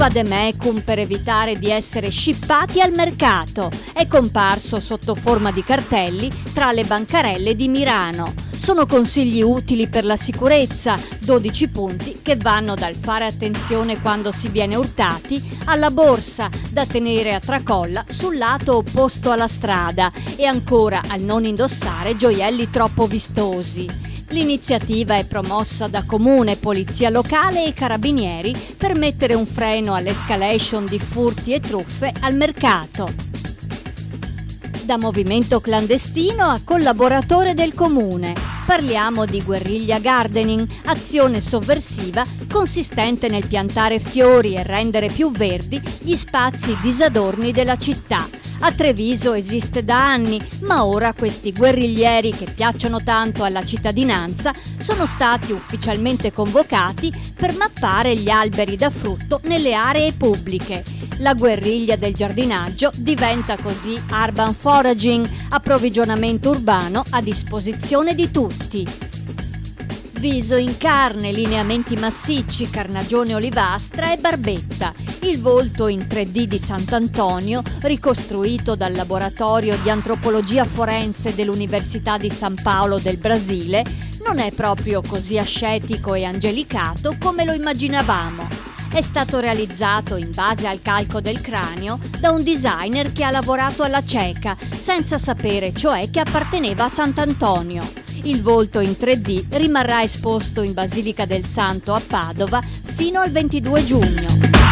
vademecum per evitare di essere scippati al mercato. È comparso sotto forma di cartelli tra le bancarelle di Milano. Sono consigli utili per la sicurezza, 12 punti che vanno dal fare attenzione quando si viene urtati alla borsa da tenere a tracolla sul lato opposto alla strada e ancora al non indossare gioielli troppo vistosi. L'iniziativa è promossa da Comune, Polizia Locale e Carabinieri per mettere un freno all'escalation di furti e truffe al mercato. Da movimento clandestino a collaboratore del Comune. Parliamo di guerriglia gardening, azione sovversiva consistente nel piantare fiori e rendere più verdi gli spazi disadorni della città. A Treviso esiste da anni, ma ora questi guerriglieri che piacciono tanto alla cittadinanza sono stati ufficialmente convocati per mappare gli alberi da frutto nelle aree pubbliche. La guerriglia del giardinaggio diventa così urban foraging, approvvigionamento urbano a disposizione di tutti. Viso in carne, lineamenti massicci, carnagione olivastra e barbetta. Il volto in 3D di Sant'Antonio, ricostruito dal laboratorio di antropologia forense dell'Università di San Paolo del Brasile, non è proprio così ascetico e angelicato come lo immaginavamo. È stato realizzato in base al calco del cranio da un designer che ha lavorato alla cieca, senza sapere cioè che apparteneva a Sant'Antonio. Il volto in 3D rimarrà esposto in Basilica del Santo a Padova fino al 22 giugno.